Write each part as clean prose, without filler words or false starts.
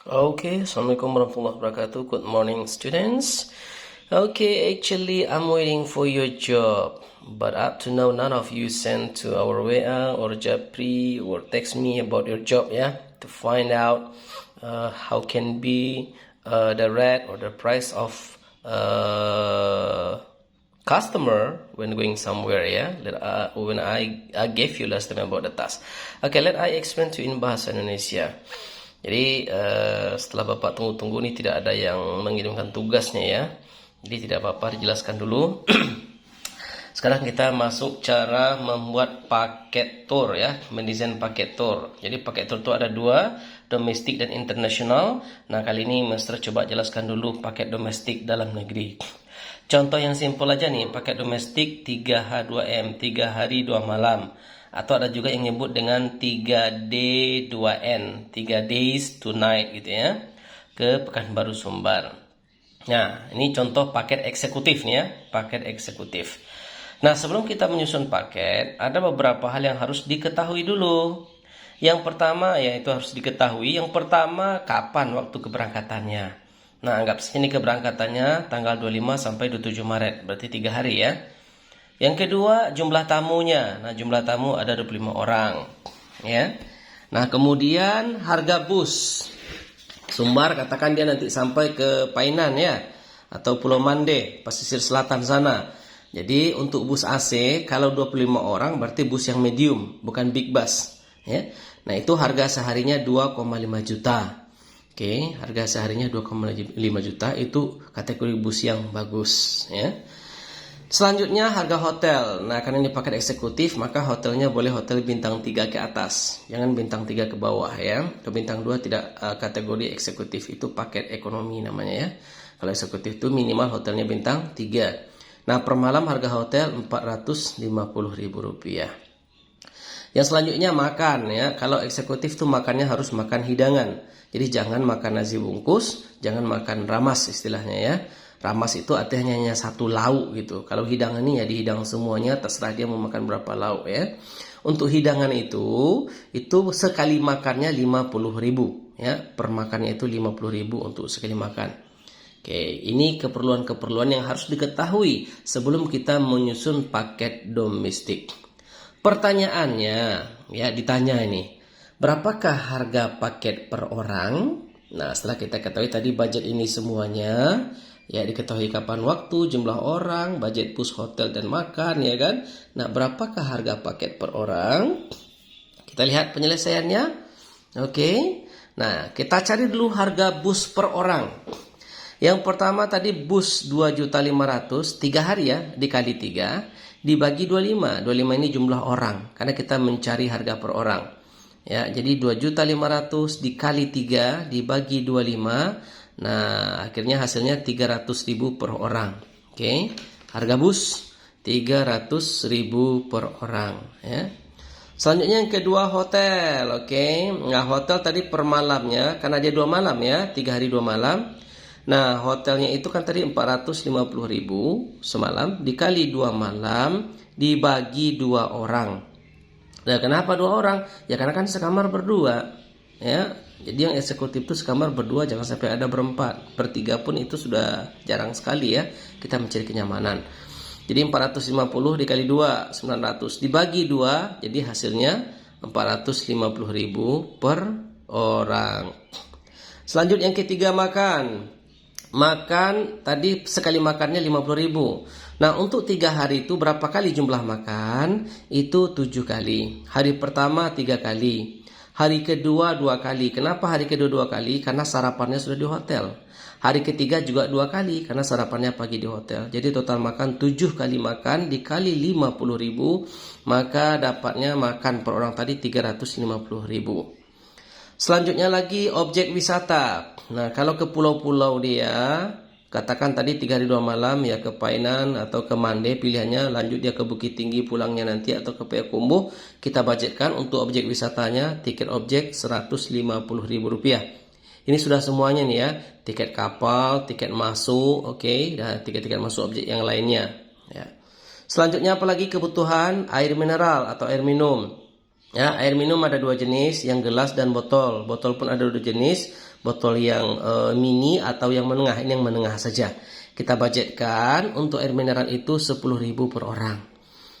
Okay, Assalamualaikum warahmatullahi wabarakatuh. Good morning, students. Okay, actually, I'm waiting for your job, but up to now, none of you sent to our WA or Japri or text me about your job, yeah, to find out how can be the rate or the price of customer when going somewhere, yeah. When I gave you last time about the task. Okay, let I explain to you in bahasa Indonesia. Jadi setelah Bapak tunggu-tunggu ini tidak ada yang mengirimkan tugasnya ya. Jadi tidak apa-apa, dijelaskan dulu. Sekarang kita masuk cara membuat paket tour ya, mendesain paket tour. Jadi paket tour itu ada dua, domestik dan internasional. Nah kali ini Master coba jelaskan dulu paket domestik dalam negeri. Contoh yang simpel aja nih, paket domestik 3H2M, 3 hari 2 malam. Atau ada juga yang nyebut dengan 3D2N, 3 days 2 night gitu ya, ke Pekanbaru Sumbar. Nah, ini contoh paket eksekutif nih ya, paket eksekutif. Nah, sebelum kita menyusun paket, ada beberapa hal yang harus diketahui dulu. Yang pertama yaitu harus diketahui, yang pertama kapan waktu keberangkatannya. Nah, anggap saja ini keberangkatannya tanggal 25 sampai 27 Maret, berarti 3 hari ya. Yang kedua, jumlah tamunya. Nah, jumlah tamu ada 25 orang. Ya. Nah, kemudian harga bus. Sumbar katakan dia nanti sampai ke Painan ya. Atau Pulau Mande, pesisir selatan sana. Jadi, untuk bus AC, kalau 25 orang berarti bus yang medium, bukan big bus. Ya. Nah, itu harga seharinya 2,5 juta. Oke, harga seharinya 2,5 juta itu kategori bus yang bagus. Ya. Selanjutnya harga hotel. Nah, karena ini paket eksekutif, maka hotelnya boleh hotel bintang 3 ke atas. Jangan bintang 3 ke bawah ya. Ke bintang 2 tidak kategori eksekutif, itu paket ekonomi namanya ya. Kalau eksekutif itu minimal hotelnya bintang 3. Nah, per malam harga hotel Rp450.000. Yang selanjutnya makan ya. Kalau eksekutif tuh makannya harus makan hidangan. Jadi jangan makan nasi bungkus, jangan makan ramas istilahnya ya. Ramas itu artinya hanya satu lauk gitu. Kalau hidangan ini ya dihidang semuanya, terserah dia mau makan berapa lauk ya. Untuk hidangan itu sekali makannya 50.000 ya. Per makannya itu 50.000 untuk sekali makan. Oke, ini keperluan-keperluan yang harus diketahui sebelum kita menyusun paket domestik. Pertanyaannya ya, ditanya ini, berapakah harga paket per orang? Nah, setelah kita ketahui tadi budget ini semuanya, ya diketahui kapan waktu, jumlah orang, budget bus, hotel dan makan ya kan. Nah, berapakah harga paket per orang? Kita lihat penyelesaiannya. Oke. Nah, kita cari dulu harga bus per orang. Yang pertama tadi bus 2.500.000, 3 hari ya, dikali 3 dibagi 25. 25 ini jumlah orang karena kita mencari harga per orang. Ya, jadi 2.500.000 dikali 3 dibagi 25. Nah, akhirnya hasilnya 300.000 per orang. Oke. Harga bus 300.000 per orang ya. Selanjutnya yang kedua hotel. Oke. Nah, hotel tadi per malamnya karena dia 2 malam ya, 3 hari 2 malam. Nah, hotelnya itu kan tadi 450.000 semalam dikali 2 malam dibagi 2 orang. Nah, kenapa 2 orang? Ya karena kan sekamar berdua. Ya, jadi yang eksekutif itu sekamar berdua, jangan sampai ada berempat. Bertiga pun itu sudah jarang sekali ya. Kita mencari kenyamanan. Jadi 450 dikali 2, 900 dibagi 2, jadi hasilnya 450.000 per orang. Selanjutnya yang ketiga makan. Makan tadi sekali makannya 50.000. Nah, untuk 3 hari itu berapa kali jumlah makan? Itu 7 kali. Hari pertama 3 kali. Hari kedua 2 kali. Kenapa hari kedua 2 kali? Karena sarapannya sudah di hotel. Hari ketiga juga 2 kali karena sarapannya pagi di hotel. Jadi total makan 7 kali makan dikali 50.000, maka dapatnya makan per orang tadi 350.000. Selanjutnya lagi objek wisata. Nah, kalau ke pulau-pulau dia, katakan tadi 3 hari 2 malam ya ke Painan atau ke Mande pilihannya, lanjut dia ke Bukit Tinggi pulangnya nanti atau ke Payakumbuh, kita budgetkan untuk objek wisatanya tiket objek Rp150.000. Ini sudah semuanya nih ya, tiket kapal, tiket masuk, oke, dan tiket-tiket masuk objek yang lainnya ya. Selanjutnya apalagi kebutuhan air mineral atau air minum. Ya, air minum ada 2 jenis, yang gelas dan botol. Botol pun ada 2 jenis. botol yang mini atau yang menengah. Ini yang menengah saja. Kita budgetkan untuk air mineral itu 10.000 per orang.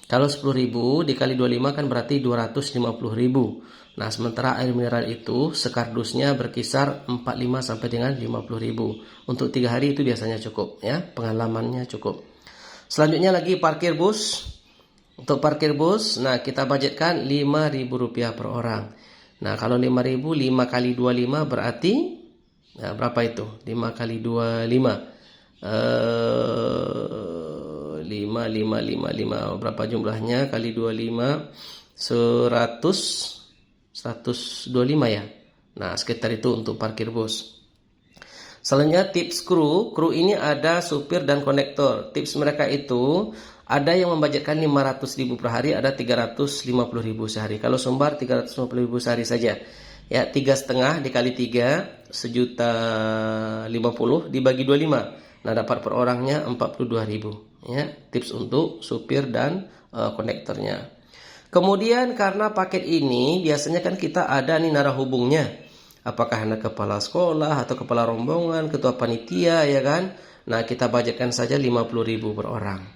Kalau 10.000 dikali 25 kan berarti 250.000. Nah, sementara air mineral itu sekardusnya berkisar 45 sampai dengan 50.000. Untuk 3 hari itu biasanya cukup ya, pengalamannya cukup. Selanjutnya lagi parkir bus. Untuk parkir bus, nah kita budgetkan Rp5.000 per orang. Nah, kalau 5.000 5 kali 25 berarti nah, berapa itu? 5 kali 25 5 berapa jumlahnya kali 25 125 ya. Nah, sekitar itu untuk parkir bus. Selanjutnya tips kru ini ada supir dan konektor. Tips mereka itu ada yang membudgetkan 500.000 per hari, ada 350.000 sehari. Kalau Sumbar 350.000 sehari saja. Ya, 3,5 dikali 3 1.050.000 dibagi 25. Nah, dapat per orangnya 42.000 ya. Tips untuk supir dan konektornya. Kemudian karena paket ini biasanya kan kita ada nih narah hubungnya. Apakah anak kepala sekolah atau kepala rombongan, ketua panitia ya kan. Nah, kita budgetkan saja 50.000 per orang.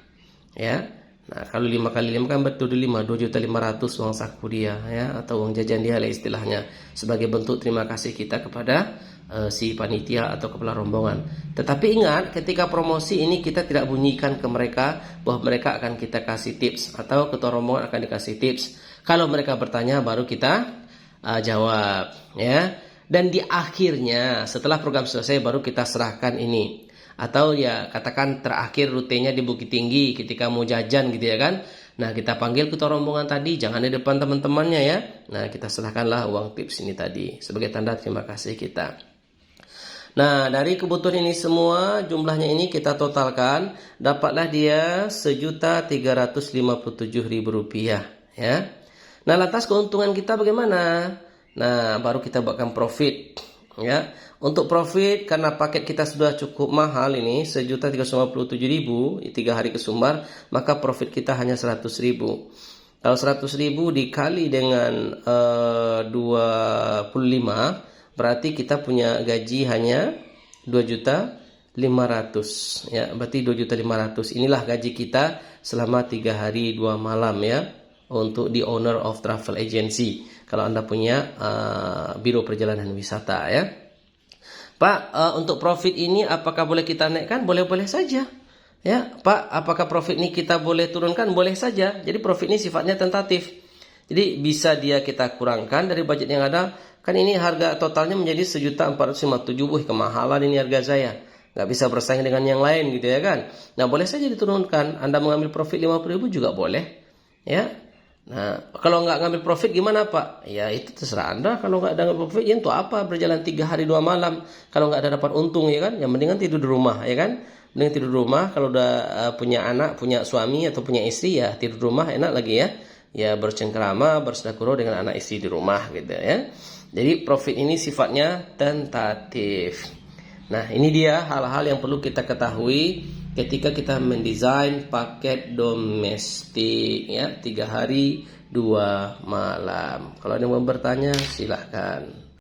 Ya. Nah, kalau 5 kali 5 kan betul 5, 2.500.000 uang saku dia ya, atau uang jajan dia lah istilahnya, sebagai bentuk terima kasih kita kepada si panitia atau kepala rombongan. Tetapi ingat, ketika promosi ini kita tidak bunyikan ke mereka bahwa mereka akan kita kasih tips atau ketua rombongan akan dikasih tips. Kalau mereka bertanya baru kita jawab ya. Dan di akhirnya setelah program selesai baru kita serahkan ini. Atau ya katakan terakhir rutenya di Bukit Tinggi ketika mau jajan gitu ya kan. Nah, kita panggil ketua rombongan tadi, jangan di depan teman-temannya ya. Nah, kita serahkanlah uang tips ini tadi sebagai tanda terima kasih kita. Nah, dari kebutuhan ini semua jumlahnya ini kita totalkan, dapatlah dia Rp1.357.000 ya. Nah, lantas keuntungan kita bagaimana? Nah, baru kita buatkan profit ya. Untuk profit karena paket kita sudah cukup mahal ini 1.357.000 3 hari ke Sumbar, maka profit kita hanya 100.000. Kalau 100.000 dikali dengan 25 berarti kita punya gaji hanya 2.500.000 ya, berarti 2.500.000. Inilah gaji kita selama 3 hari 2 malam ya, untuk the owner of travel agency. Kalau Anda punya biro perjalanan wisata ya. Pak, untuk profit ini apakah boleh kita naikkan? Boleh-boleh saja. Ya, Pak, apakah profit ini kita boleh turunkan? Boleh saja. Jadi profit ini sifatnya tentatif. Jadi bisa dia kita kurangkan dari budget yang ada. Kan ini harga totalnya menjadi 1.457.000. Kemahalan ini harga saya. Nggak bisa bersaing dengan yang lain gitu ya kan. Nah, boleh saja diturunkan. Anda mengambil profit 50.000 juga boleh. Ya. Nah, kalau nggak ngambil profit gimana Pak? Ya itu terserah Anda. Kalau nggak ada ngambil profit, ya untuk apa berjalan 3 hari 2 malam kalau nggak ada dapat untung ya kan? Yang mendingan tidur di rumah ya kan? Mending tidur di rumah. Kalau udah punya anak, punya suami atau punya istri ya tidur di rumah enak lagi ya. Ya bercengkrama, bersedekah dengan anak istri di rumah gitu ya. Jadi profit ini sifatnya tentatif. Nah, ini dia hal-hal yang perlu kita ketahui ketika kita mendesain paket domestik ya, 3 hari 2 malam. Kalau ada yang mau bertanya silahkan.